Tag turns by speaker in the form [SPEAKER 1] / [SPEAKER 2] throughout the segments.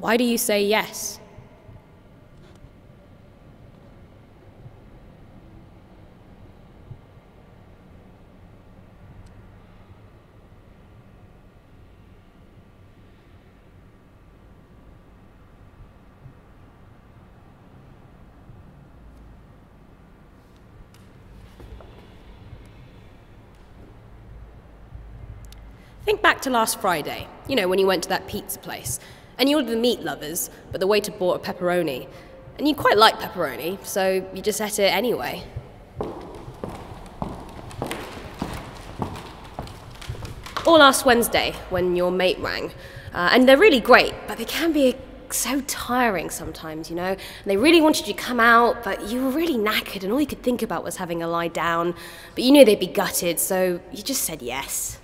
[SPEAKER 1] Why do you say yes? Think back to last Friday, when you went to that pizza place, and you ordered the meat lovers, but the waiter bought a pepperoni. And you quite like pepperoni, so you just ate it anyway. Or last Wednesday, when your mate rang. And they're really great, but they can be so tiring sometimes, And they really wanted you to come out, but you were really knackered, and all you could think about was having a lie down. But you knew they'd be gutted, so you just said yes.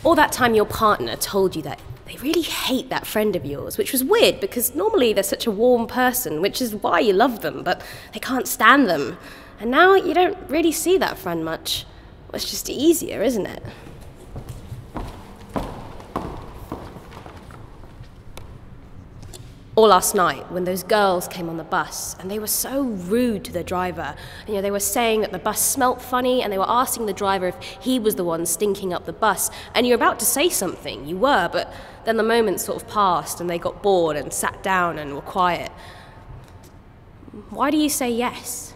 [SPEAKER 1] Or that time your partner told you that they really hate that friend of yours, which was weird because normally they're such a warm person, which is why you love them, but they can't stand them. And now you don't really see that friend much. Well, it's just easier, isn't it? Or last night, when those girls came on the bus, and they were so rude to the driver. They were saying that the bus smelt funny, and they were asking the driver if he was the one stinking up the bus. And you're about to say something, you were, but then the moment sort of passed, and they got bored and sat down and were quiet. Why do you say yes?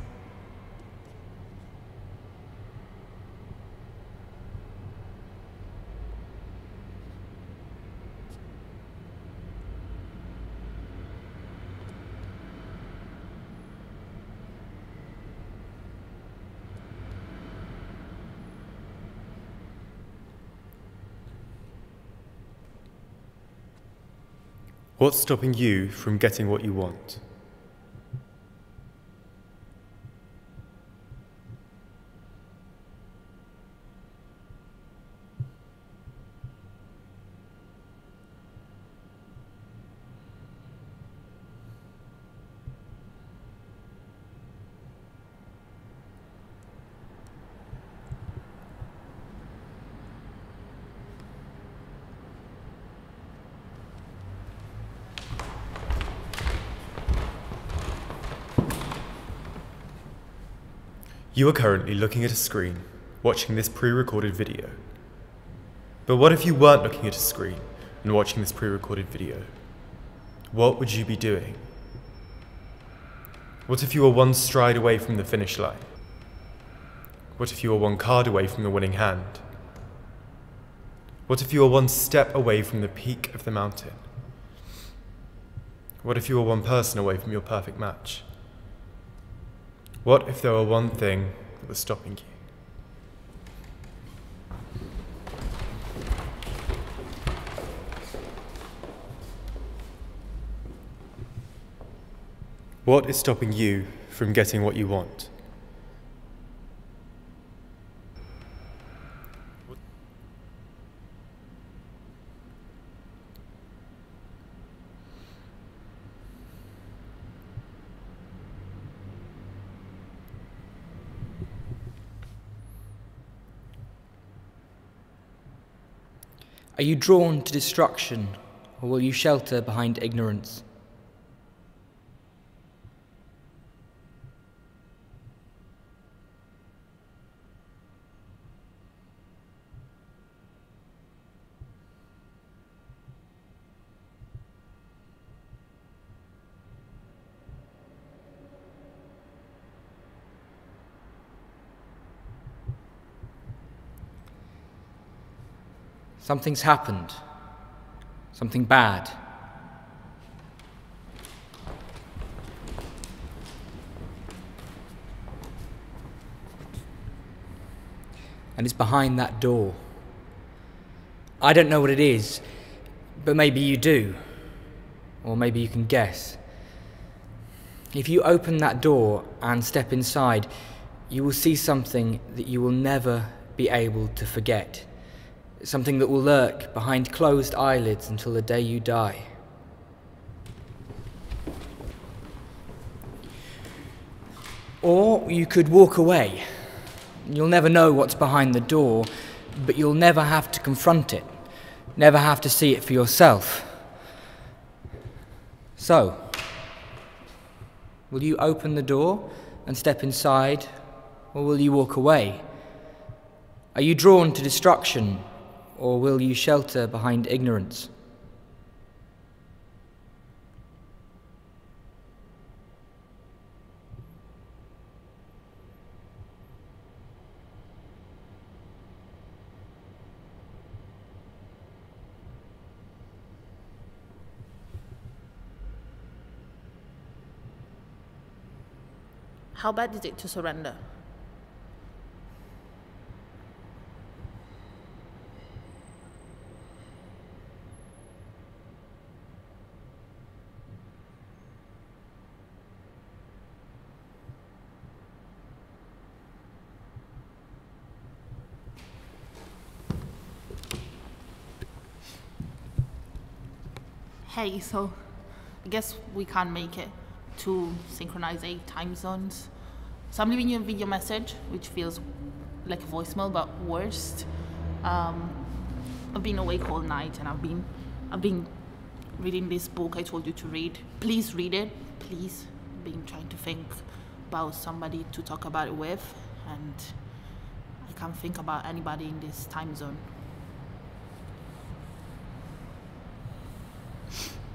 [SPEAKER 2] What's stopping you from getting what you want? You are currently looking at a screen, watching this pre-recorded video. But what if you weren't looking at a screen and watching this pre-recorded video? What would you be doing? What if you were one stride away from the finish line? What if you were one card away from the winning hand? What if you were one step away from the peak of the mountain? What if you were one person away from your perfect match? What if there were one thing that was stopping you? What is stopping you from getting what you want?
[SPEAKER 3] Are you drawn to destruction, or will you shelter behind ignorance? Something's happened. Something bad. And it's behind that door. I don't know what it is, but maybe you do. Or maybe you can guess. If you open that door and step inside, you will see something that you will never be able to forget. Something that will lurk behind closed eyelids until the day you die. Or you could walk away, You'll never know what's behind the door, but you'll never have to confront it, never have to see it for yourself. So, will you open the door and step inside, or will you walk away? Are you drawn to destruction, or will you shelter behind ignorance?
[SPEAKER 4] How bad is it to surrender? Hey, so I guess we can't make it to synchronize 8 time zones. So I'm leaving you a video message, which feels like a voicemail, but worse. I've been awake all night, and I've been reading this book I told you to read. Please read it, please. I've been trying to think about somebody to talk about it with, and I can't think about anybody in this time zone.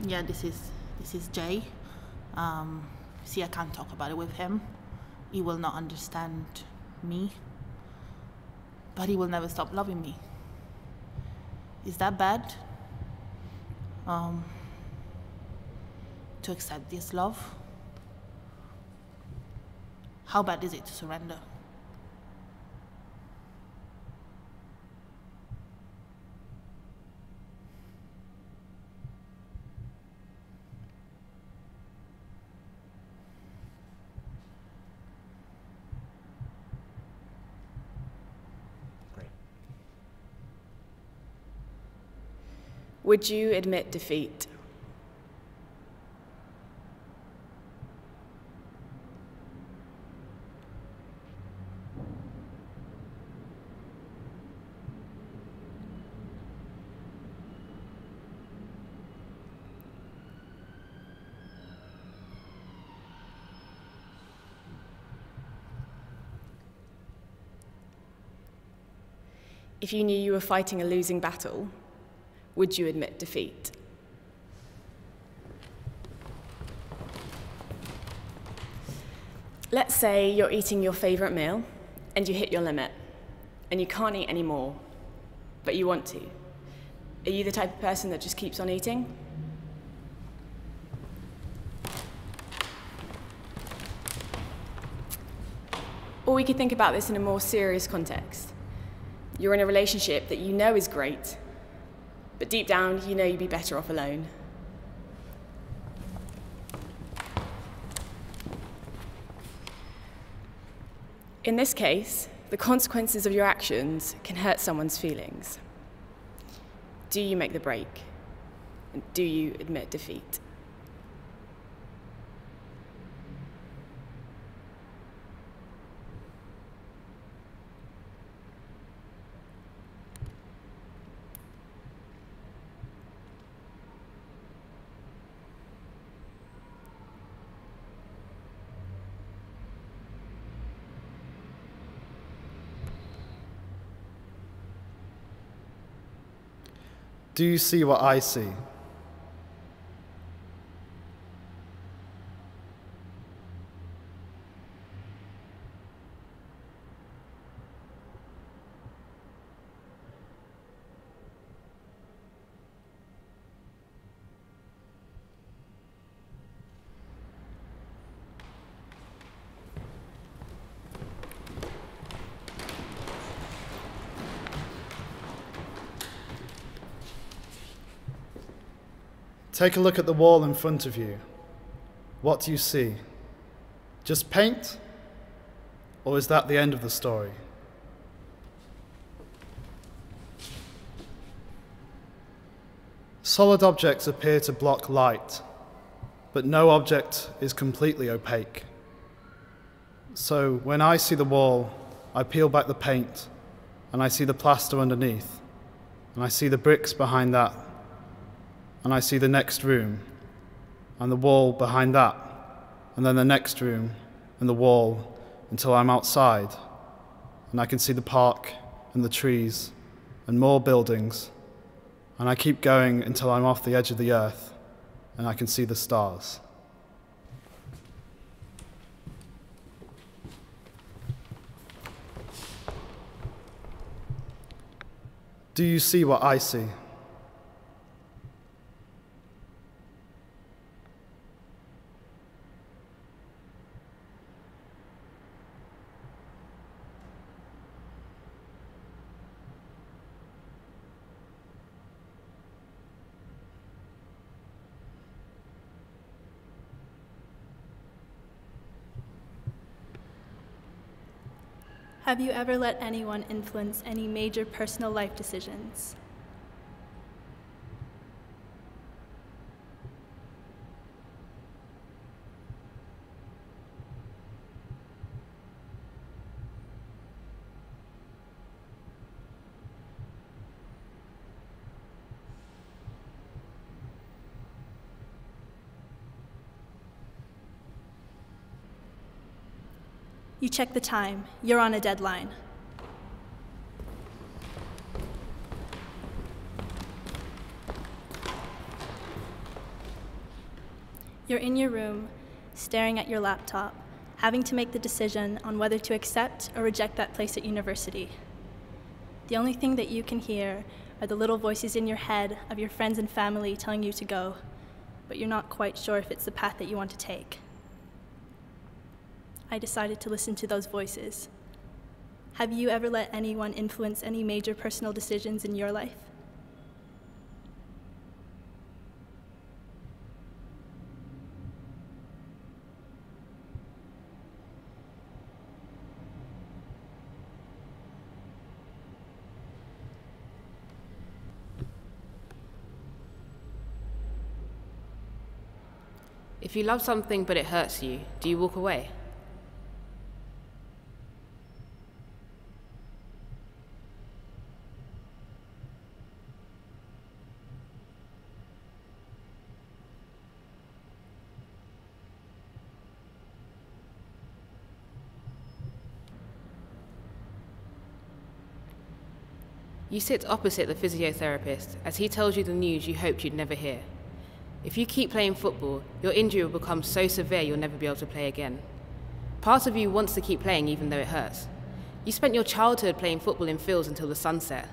[SPEAKER 4] Yeah, this is Jay. See, I can't talk about it with him. He will not understand me, but he will never stop loving me. Is that bad? To accept this love? How bad is it to surrender?
[SPEAKER 5] Would you admit defeat? If you knew you were fighting a losing battle, would you admit defeat? Let's say you're eating your favorite meal and you hit your limit and you can't eat anymore, but you want to. Are you the type of person that just keeps on eating? Or we could think about this in a more serious context. You're in a relationship that you know is great, but deep down, you know you'd be better off alone. In this case, the consequences of your actions can hurt someone's feelings. Do you make the break? And do you admit defeat?
[SPEAKER 6] Do you see what I see? Take a look at the wall in front of you. What do you see? Just paint? Or is that the end of the story? Solid objects appear to block light, but no object is completely opaque. So when I see the wall, I peel back the paint, and I see the plaster underneath, and I see the bricks behind that, and I see the next room, and the wall behind that, and then the next room, and the wall, until I'm outside, and I can see the park, and the trees, and more buildings, and I keep going until I'm off the edge of the earth, and I can see the stars. Do you see what I see?
[SPEAKER 7] Have you ever let anyone influence any major personal life decisions? You check the time. You're on a deadline. You're in your room, staring at your laptop, having to make the decision on whether to accept or reject that place at university. The only thing that you can hear are the little voices in your head of your friends and family telling you to go, but you're not quite sure if it's the path that you want to take. I decided to listen to those voices. Have you ever let anyone influence any major personal decisions in your life?
[SPEAKER 8] If you love something but it hurts you, do you walk away? You sit opposite the physiotherapist as he tells you the news you hoped you'd never hear. If you keep playing football, your injury will become so severe you'll never be able to play again. Part of you wants to keep playing even though it hurts. You spent your childhood playing football in fields until the sun set,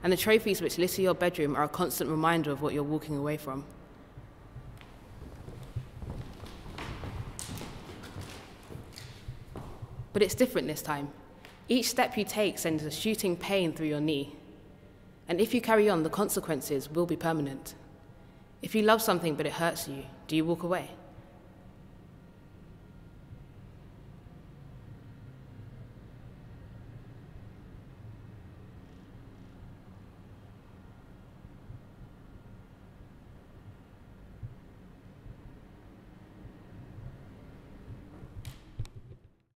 [SPEAKER 8] and the trophies which litter your bedroom are a constant reminder of what you're walking away from. But it's different this time. Each step you take sends a shooting pain through your knee. And if you carry on, the consequences will be permanent. If you love something but it hurts you, do you walk away?